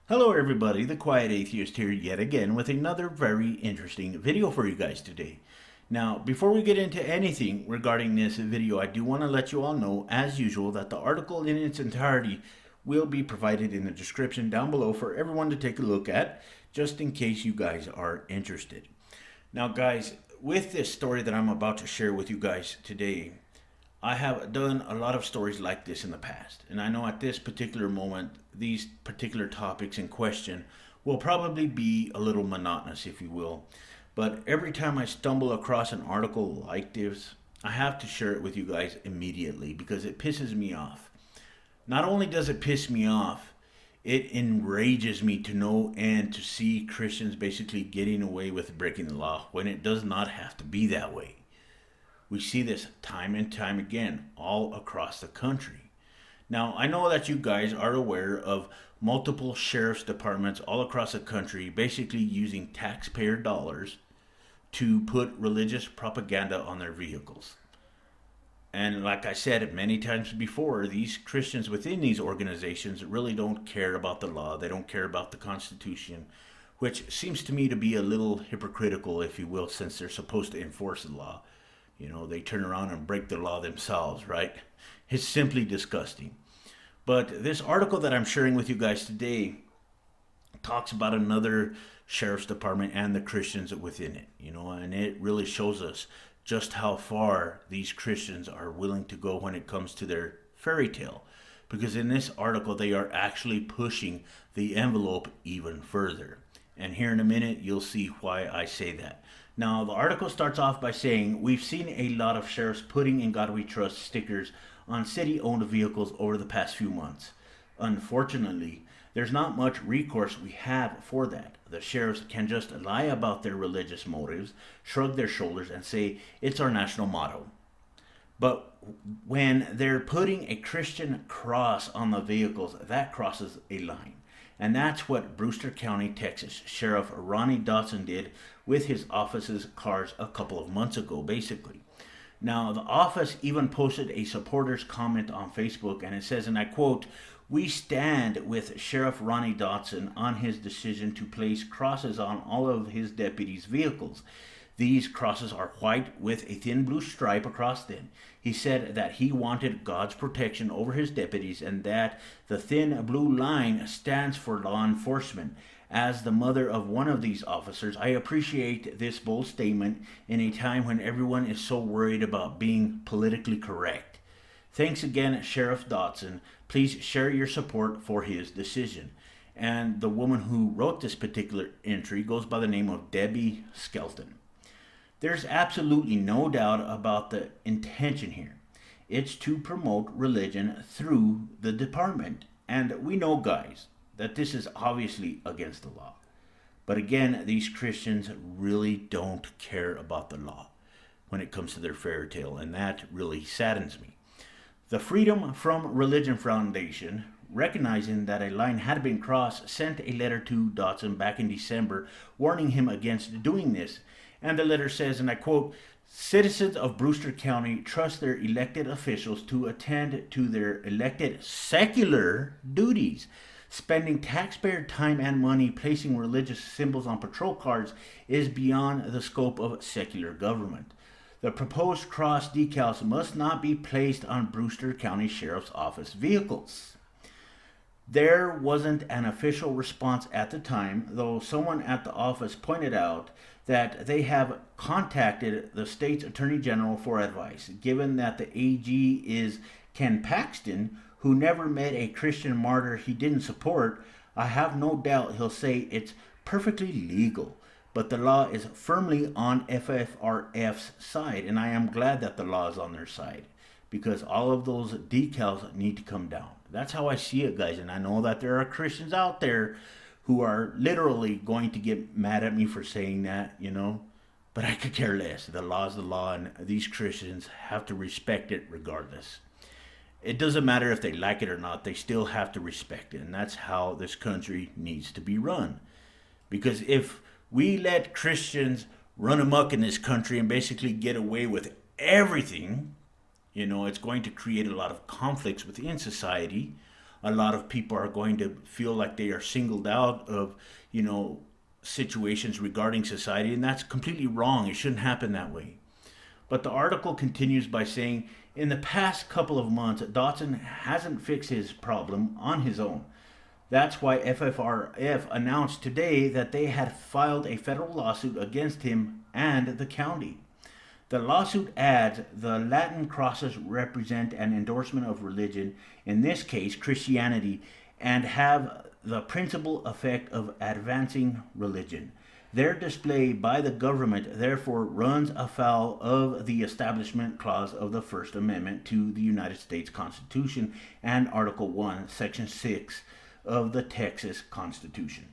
Hello everybody, the Quiet Atheist here yet again with another very interesting video for you guys today. Now, before we get into anything regarding this video, I do want to let you all know, as usual, that the article in its entirety will be provided in the description down below for everyone to take a look at, just in case you guys are interested. Now guys, with this story that I'm about to share with you guys today, I have done a lot of stories like this in the past, and I know at this particular moment, these particular topics in question will probably be a little monotonous, if you will. But every time I stumble across an article like this, I have to share it with you guys immediately because it pisses me off. Not only does it piss me off, it enrages me to know and to see Christians basically getting away with breaking the law when it does not have to be that way. We see this time and time again all across the country. Now, I know that you guys are aware of multiple sheriff's departments all across the country basically using taxpayer dollars to put religious propaganda on their vehicles. And like I said many times before, these Christians within these organizations really don't care about the law. They don't care about the Constitution, which seems to me to be a little hypocritical, if you will, since they're supposed to enforce the law. You know, they turn around and break the law themselves, right? It's simply disgusting. But this article that I'm sharing with you guys today talks about another sheriff's department and the Christians within it, and it really shows us just how far these Christians are willing to go when it comes to their fairy tale. Because in this article, they are actually pushing the envelope even further. And here in a minute, you'll see why I say that. Now, the article starts off by saying, we've seen a lot of sheriffs putting "In God We Trust" stickers on city-owned vehicles over the past few months. Unfortunately, there's not much recourse we have for that. The sheriffs can just lie about their religious motives, shrug their shoulders, and say, it's our national motto. But when they're putting a Christian cross on the vehicles, that crosses a line. And that's what Brewster County, Texas Sheriff Ronnie Dotson did with his office's cars a couple of months ago, basically. Now, the office even posted a supporter's comment on Facebook, and it says, and I quote, "We stand with Sheriff Ronnie Dotson on his decision to place crosses on all of his deputies' vehicles. These crosses are white with a thin blue stripe across them. He said that he wanted God's protection over his deputies and that the thin blue line stands for law enforcement. As the mother of one of these officers, I appreciate this bold statement in a time when everyone is so worried about being politically correct. Thanks again, Sheriff Dotson. Please share your support for his decision." And the woman who wrote this particular entry goes by the name of Debbie Skelton. There's absolutely no doubt about the intention here. It's to promote religion through the department. And we know, guys, that this is obviously against the law. But again, these Christians really don't care about the law when it comes to their fairy tale, and that really saddens me. The Freedom from Religion Foundation, recognizing that a line had been crossed, sent a letter to Dotson back in December warning him against doing this. And the letter says, and I quote, "Citizens of Brewster County trust their elected officials to attend to their elected secular duties. Spending taxpayer time and money placing religious symbols on patrol cars is beyond the scope of secular government. The proposed cross decals must not be placed on Brewster County Sheriff's Office vehicles." There wasn't an official response at the time, though someone at the office pointed out that they have contacted the state's attorney general for advice. Given that the AG is Ken Paxton, who never met a Christian martyr he didn't support, I have no doubt he'll say it's perfectly legal. But the law is firmly on FFRF's side, and I am glad that the law is on their side, because all of those decals need to come down. That's how I see it, guys, and I know that there are Christians out there who are literally going to get mad at me for saying that, but I could care less. The law is the law, and these Christians have to respect it regardless. It doesn't matter if they like it or not, they still have to respect it, and that's how this country needs to be run. Because if we let Christians run amok in this country and basically get away with everything, it's going to create a lot of conflicts within society, a lot of people are going to feel like they are singled out of, situations regarding society, and that's completely wrong. It shouldn't happen that way. But the article continues by saying, in the past couple of months, Dotson hasn't fixed his problem on his own. That's why FFRF announced today that they had filed a federal lawsuit against him and the county. The lawsuit adds the Latin crosses represent an endorsement of religion, in this case Christianity, and have the principal effect of advancing religion. Their display by the government therefore runs afoul of the Establishment Clause of the First Amendment to the United States Constitution and Article 1, Section 6 of the Texas Constitution.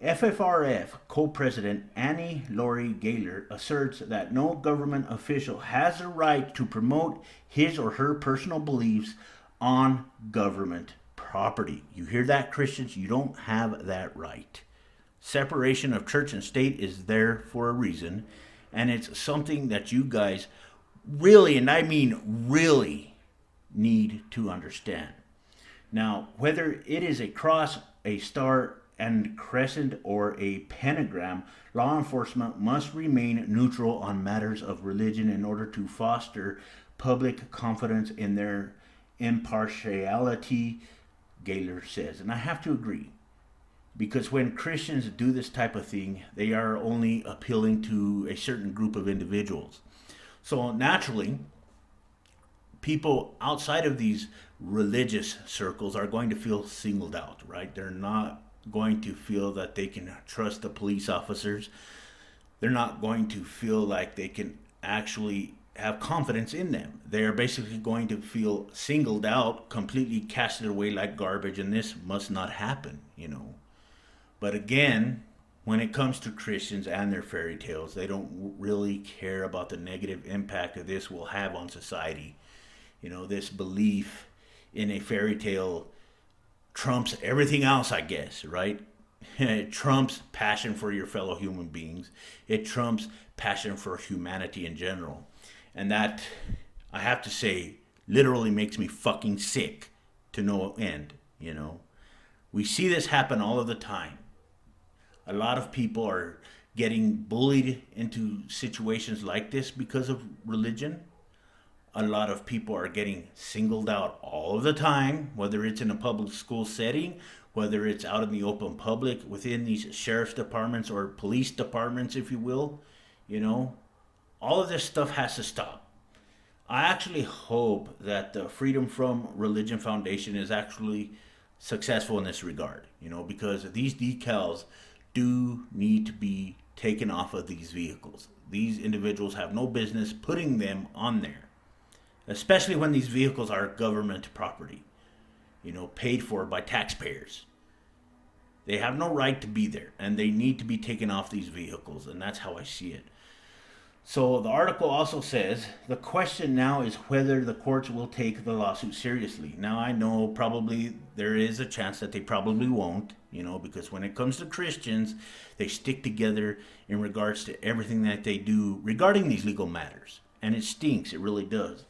FFRF co-president Annie Laurie Gaylor asserts that no government official has the right to promote his or her personal beliefs on government property. You hear that, Christians? You don't have that right. Separation of church and state is there for a reason, and it's something that you guys really, and I mean really, need to understand. Now, whether it is a cross, a star and crescent, or a pentagram, law enforcement must remain neutral on matters of religion in order to foster public confidence in their impartiality, Gaylor says. And I have to agree, because when Christians do this type of thing, they are only appealing to a certain group of individuals. So naturally, people outside of these religious circles are going to feel singled out, right? They're not going to feel that they can trust the police officers. They're not going to feel like they can actually have confidence in them. They are basically going to feel singled out, completely casted away like garbage, and this must not happen, But again, when it comes to Christians and their fairy tales, they don't really care about the negative impact that this will have on society. This belief in a fairy tale trumps everything else, I guess, right? It trumps passion for your fellow human beings. It trumps passion for humanity in general. And that, I have to say, literally makes me fucking sick to no end, We see this happen all of the time. A lot of people are getting bullied into situations like this because of religion. A lot of people are getting singled out all of the time, whether it's in a public school setting, whether it's out in the open public, within these sheriff's departments or police departments, if you will. All of this stuff has to stop. I actually hope that the Freedom From Religion Foundation is actually successful in this regard, because these decals do need to be taken off of these vehicles. These individuals have no business putting them on there, especially when these vehicles are government property, paid for by taxpayers. They have no right to be there, and they need to be taken off these vehicles, and that's how I see it. So the article also says, the question now is whether the courts will take the lawsuit seriously. Now, I know probably there is a chance that they probably won't, because when it comes to Christians, they stick together in regards to everything that they do regarding these legal matters. And it stinks, it really does.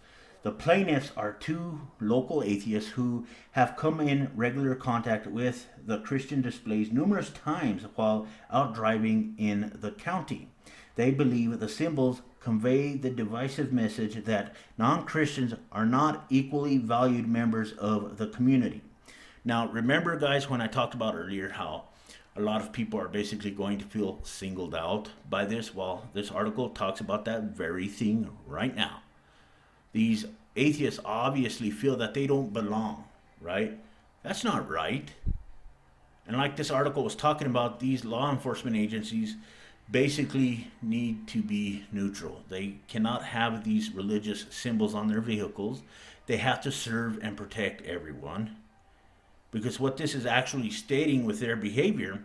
The plaintiffs are two local atheists who have come in regular contact with the Christian displays numerous times while out driving in the county. They believe the symbols convey the divisive message that non-Christians are not equally valued members of the community. Now, remember, guys, when I talked about earlier how a lot of people are basically going to feel singled out by this? Well, this article talks about that very thing right now. These atheists obviously feel that they don't belong, right? That's not right. And like this article was talking about, these law enforcement agencies basically need to be neutral. They cannot have these religious symbols on their vehicles. They have to serve and protect everyone. Because what this is actually stating with their behavior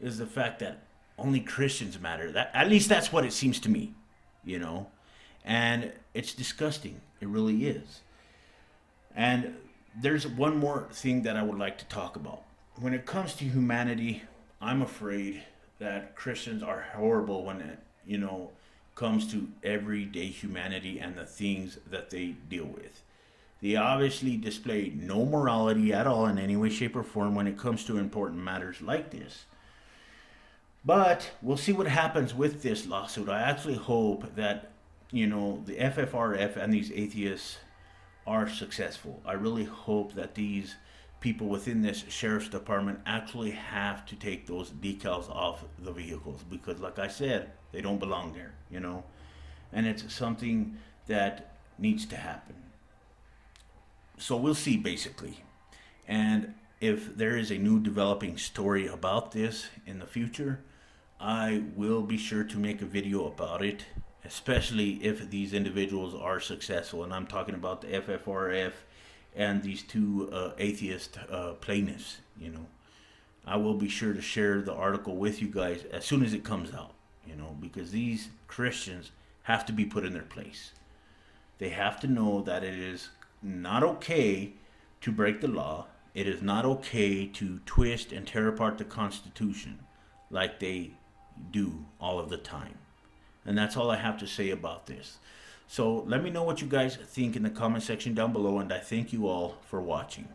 is the fact that only Christians matter. That, at least that's what it seems to me, And it's disgusting. It really is. And there's one more thing that I would like to talk about. When it comes to humanity, I'm afraid that Christians are horrible when it, comes to everyday humanity and the things that they deal with. They obviously display no morality at all in any way, shape, or form when it comes to important matters like this. But we'll see what happens with this lawsuit. I actually hope that, the FFRF and these atheists are successful. I really hope that these people within this sheriff's department actually have to take those decals off the vehicles because, like I said, they don't belong there. And it's something that needs to happen. So we'll see, basically. And if there is a new developing story about this in the future, I will be sure to make a video about it, especially if these individuals are successful. And I'm talking about the FFRF and these two atheist plaintiffs. I will be sure to share the article with you guys as soon as it comes out, because these Christians have to be put in their place. They have to know that it is not okay to break the law. It is not okay to twist and tear apart the Constitution like they do all of the time. And that's all I have to say about this. So let me know what you guys think in the comment section down below, and I thank you all for watching.